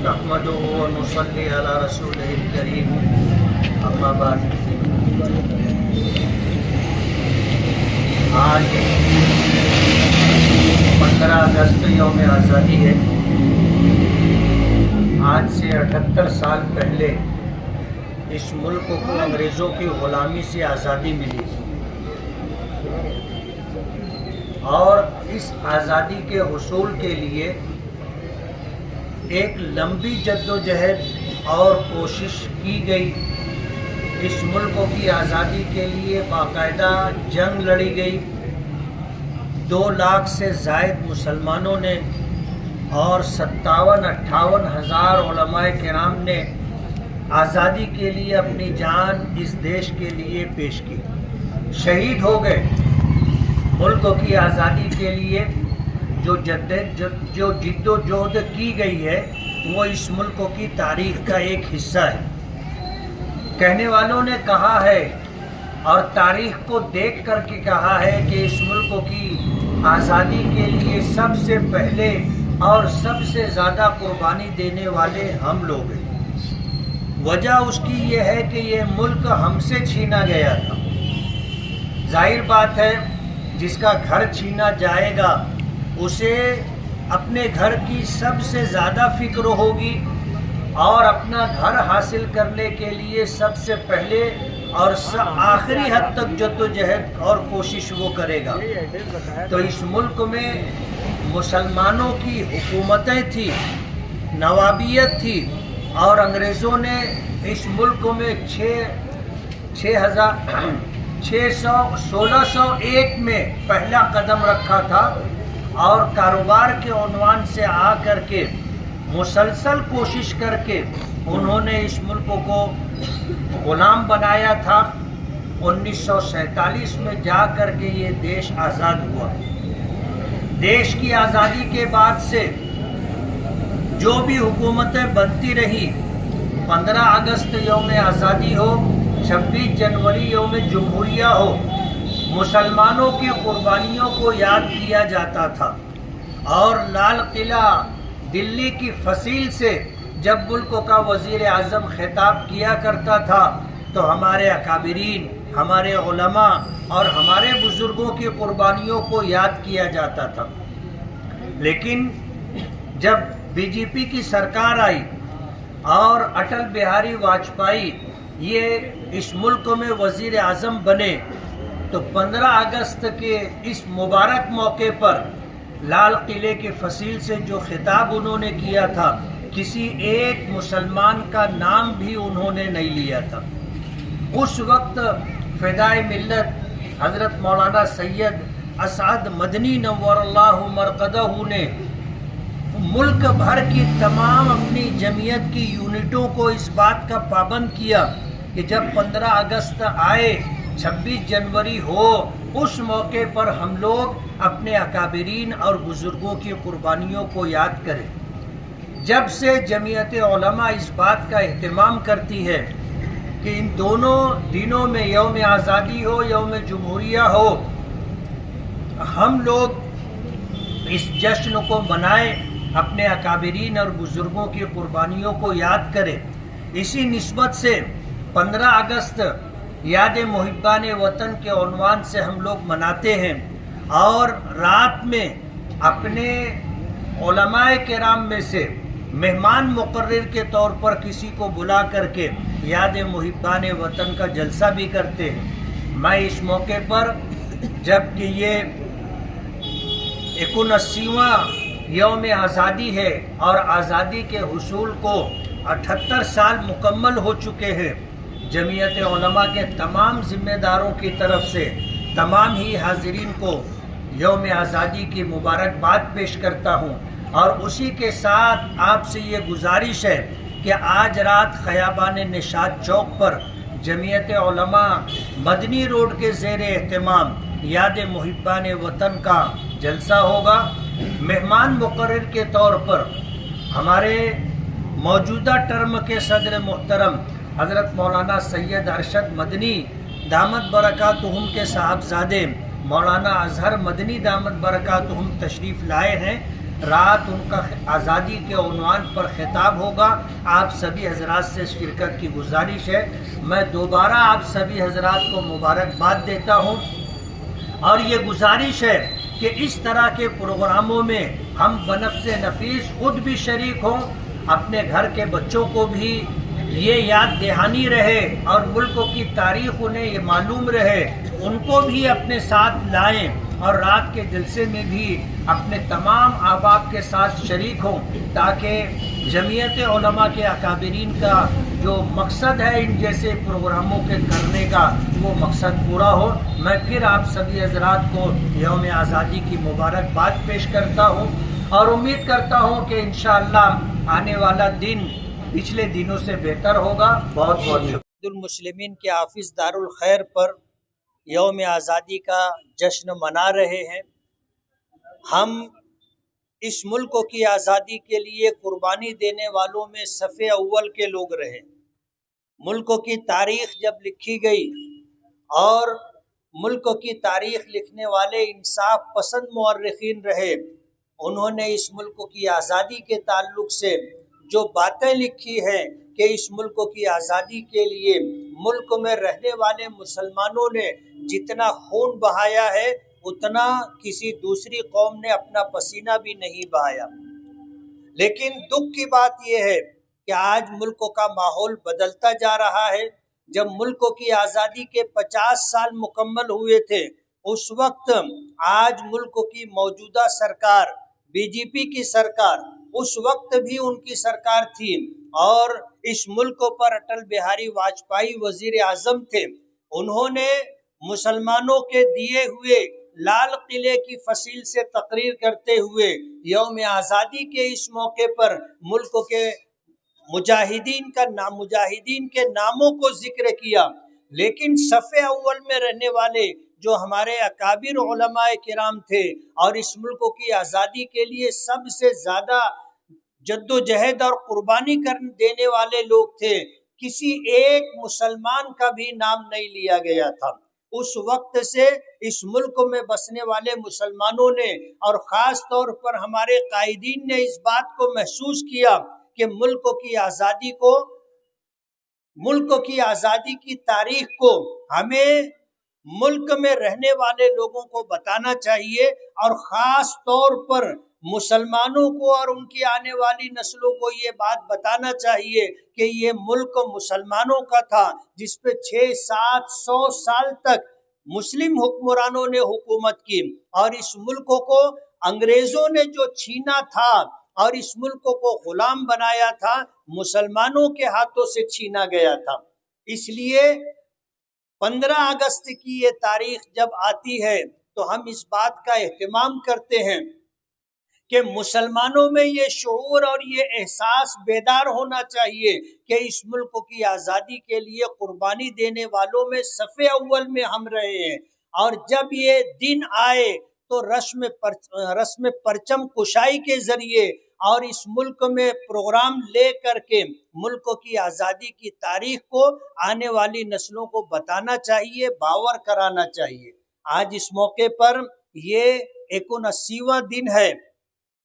نحمده ونصلي على رسوله الكريم اما بعد آج 15 اگست یوم آزادی ہے۔ آج سے 78 سال پہلے اس ملک کو انگریزوں کی غلامی سے آزادی ملی اور اس آزادی کے حصول کے لیے ایک لمبی جدوجہد اور کوشش کی گئی۔ اس ملک کی آزادی کے لیے باقاعدہ جنگ لڑی گئی۔ 2 لاکھ سے زائد مسلمانوں نے اور 57-58 ہزار علماء کرام نے آزادی کے لیے اپنی جان اس دیش کے لیے پیش کی، شہید ہو گئے۔ ملک کی آزادی کے لیے جو جد و جہد کی گئی ہے وہ اس ملک کی تاریخ کا ایک حصہ ہے۔ کہنے والوں نے کہا ہے اور تاریخ کو دیکھ کر کے کہا ہے کہ اس ملک کی آزادی کے لیے سب سے پہلے اور سب سے زیادہ قربانی دینے والے ہم لوگ ہیں۔ وجہ اس کی یہ ہے کہ یہ ملک ہم سے چھینا گیا تھا۔ ظاہر بات ہے جس کا گھر چھینا جائے گا اسے اپنے گھر کی سب سے زیادہ فکر ہوگی اور اپنا گھر حاصل کرنے کے لیے سب سے پہلے اور آخری حد تک جدوجہد اور کوشش وہ کرے گا۔ تو اس ملک میں مسلمانوں کی حکومتیں تھی، نوابیت تھی اور انگریزوں نے اس ملک میں 1601 میں پہلا قدم رکھا تھا اور کاروبار کے عنوان سے آ کر کے مسلسل کوشش کر کے انہوں نے اس ملک کو غلام بنایا تھا۔ 1947 میں جا کر کے یہ دیش آزاد ہوا۔ دیش کی آزادی کے بعد سے جو بھی حکومتیں بنتی رہی، 15 اگست یوم آزادی ہو، 26 جنوری یوم جمہوریہ ہو، مسلمانوں کی قربانیوں کو یاد کیا جاتا تھا اور لال قلعہ دلی کی فصیل سے جب ملک کا وزیر اعظم خطاب کیا کرتا تھا تو ہمارے اکابرین، ہمارے علماء اور ہمارے بزرگوں کی قربانیوں کو یاد کیا جاتا تھا۔ لیکن جب بی جے پی کی سرکار آئی اور اٹل بہاری واجپئی یہ اس ملک میں وزیر اعظم بنے تو 15 اگست کے اس مبارک موقع پر لال قلعے کی فصیل سے جو خطاب انہوں نے کیا تھا، کسی ایک مسلمان کا نام بھی انہوں نے نہیں لیا تھا۔ اس وقت فدائے ملت حضرت مولانا سید اسعد مدنی نور اللہ مرقدہ نے ملک بھر کی تمام اپنی جمعیت کی یونٹوں کو اس بات کا پابند کیا کہ جب 15 اگست آئے، 26 جنوری ہو، اس موقع پر ہم لوگ اپنے اکابرین اور بزرگوں کی قربانیوں کو یاد کریں۔ جب سے جمعیت علماء اس بات کا اہتمام کرتی ہے کہ ان دونوں دنوں میں یوم آزادی ہو، یوم جمہوریہ ہو، ہم لوگ اس جشن کو منائیں، اپنے اکابرین اور بزرگوں کی قربانیوں کو یاد کریں۔ اسی نسبت سے 15 اگست یاد محبان وطن کے عنوان سے ہم لوگ مناتے ہیں اور رات میں اپنے علماء کرام میں سے مہمان مقرر کے طور پر کسی کو بلا کر کے یاد محبان وطن کا جلسہ بھی کرتے ہیں۔ میں اس موقع پر جب کہ یہ 79واں یوم آزادی ہے اور آزادی کے حصول کو 78 سال مکمل ہو چکے ہیں، جمعیت علماء کے تمام ذمہ داروں کی طرف سے تمام ہی حاضرین کو یوم آزادی کی مبارکباد پیش کرتا ہوں اور اسی کے ساتھ آپ سے یہ گزارش ہے کہ آج رات خیابان نشاط چوک پر جمعیت علماء مدنی روڈ کے زیر اہتمام یاد محبان وطن کا جلسہ ہوگا۔ مہمان مقرر کے طور پر ہمارے موجودہ ٹرم کے صدر محترم حضرت مولانا سید ارشد مدنی دامت برکاتہم کے صاحبزادے مولانا اظہر مدنی دامت برکاتہم تشریف لائے ہیں رات ان کا آزادی کے عنوان پر خطاب ہوگا۔ آپ سبھی حضرات سے شرکت کی گزارش ہے۔ میں دوبارہ آپ سبھی حضرات کو مبارکباد دیتا ہوں، اور یہ گزارش ہے کہ اس طرح کے پروگراموں میں ہم بنفس نفیس خود بھی شریک ہوں، اپنے گھر کے بچوں کو بھی یہ یاد دہانی رہے اور ملک کی تاریخ انہیں یہ معلوم رہے، ان کو بھی اپنے ساتھ لائیں، اور رات کے جلسے میں بھی اپنے تمام احباب کے ساتھ شریک ہوں، تاکہ جمعیت علماء کے اکابرین کا جو مقصد ہے ان جیسے پروگراموں کے کرنے کا، وہ مقصد پورا ہو۔ میں پھر آپ سبھی حضرات کو یوم آزادی کی مبارکباد پیش کرتا ہوں، اور امید کرتا ہوں کہ انشاءاللہ آنے والا دن پچھلے دنوں سے بہتر ہوگا۔ بہت بہت شکریہ۔ المسلمین کے حافظ دارالخیر پر یوم آزادی کا جشن منا رہے ہیں۔ ہم اس ملک کی آزادی کے لیے قربانی دینے والوں میں صف اول کے لوگ رہے۔ ملک کی تاریخ جب لکھی گئی اور ملک کی تاریخ لکھنے والے انصاف پسند مورخین رہے، انہوں نے اس ملک کی آزادی کے تعلق سے جو باتیں لکھی ہیں کہ اس ملک کی آزادی کے لیے ملک میں رہنے والے مسلمانوں نے جتنا خون بہایا ہے اتنا کسی دوسری قوم نے اپنا پسینہ بھی نہیں بہایا۔ لیکن دکھ کی بات یہ ہے کہ آج ملک کا ماحول بدلتا جا رہا ہے۔ جب ملک کی آزادی کے 50 سال مکمل ہوئے تھے، اس وقت آج ملک کی موجودہ سرکار بی جے پی کی سرکار، اس وقت بھی ان کی سرکار تھی، اور اس ملک پر اٹل بہاری واجپئی وزیر اعظم تھے۔ انہوں نے مسلمانوں کے دیے ہوئے لال قلعے کی فصیل سے تقریر کرتے ہوئے یوم آزادی کے اس موقع پر ملک کے مجاہدین کے ناموں کو ذکر کیا، لیکن صف اول میں رہنے والے جو ہمارے اکابر علماء کرام تھے اور اس ملک کی آزادی کے لیے سب سے زیادہ جد و جہد اور قربانی دینے والے لوگ تھے، کسی ایک مسلمان کا بھی نام نہیں لیا گیا تھا۔ اس وقت سے اس ملک میں بسنے والے مسلمانوں نے اور خاص طور پر ہمارے قائدین نے اس بات کو محسوس کیا کہ ملک کی آزادی کی تاریخ کو ہمیں ملک میں رہنے والے لوگوں کو بتانا چاہیے، اور خاص طور پر مسلمانوں کو اور ان کی آنے والی نسلوں کو یہ بات بتانا چاہیے کہ یہ ملک مسلمانوں کا تھا، جس پہ 600-700 سال تک مسلم حکمرانوں نے حکومت کی، اور اس ملک کو انگریزوں نے جو چھینا تھا اور اس ملک کو غلام بنایا تھا، مسلمانوں کے ہاتھوں سے چھینا گیا تھا۔ اس لیے 15 اگست کی یہ تاریخ جب آتی ہے تو ہم اس بات کا اہتمام کرتے ہیں کہ مسلمانوں میں یہ شعور اور یہ احساس بیدار ہونا چاہیے کہ اس ملک کی آزادی کے لیے قربانی دینے والوں میں صف اول میں ہم رہے ہیں، اور جب یہ دن آئے تو رسم پرچم کشائی کے ذریعے اور اس ملک میں پروگرام لے کر کے ملک کی آزادی کی تاریخ کو آنے والی نسلوں کو بتانا چاہیے، باور کرانا چاہیے۔ آج اس موقع پر یہ 79واں دن ہے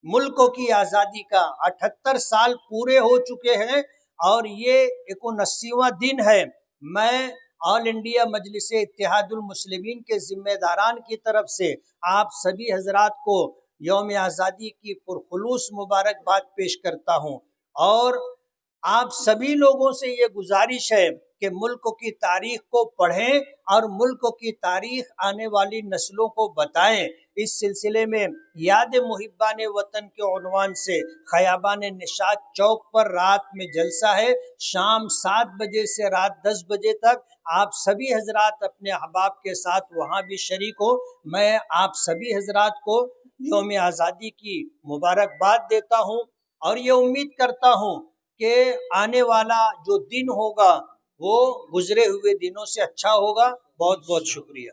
ملک کی آزادی کا، 78 سال پورے ہو چکے ہیں، اور یہ 79واں دن ہے۔ میں آل انڈیا مجلس اتحاد المسلمین کے ذمہ داران کی طرف سے آپ سبھی حضرات کو یوم آزادی کی پرخلوص مبارکباد پیش کرتا ہوں، اور آپ سبھی لوگوں سے یہ گزارش ہے کہ ملک کی تاریخ کو پڑھیں اور ملک کی تاریخ آنے والی نسلوں کو بتائیں۔ اس سلسلے میں یاد محبان وطن کے عنوان سے خیابان نشاط چوک پر رات میں جلسہ ہے، شام 7 بجے سے رات 10 بجے تک۔ آپ سبھی حضرات اپنے احباب کے ساتھ وہاں بھی شریک ہو۔ میں آپ سبھی حضرات کو یوم آزادی کی مبارکباد دیتا ہوں، اور یہ امید کرتا ہوں کہ آنے والا جو دن ہوگا وہ گزرے ہوئے دنوں سے اچھا ہوگا۔ بہت بہت شکریہ۔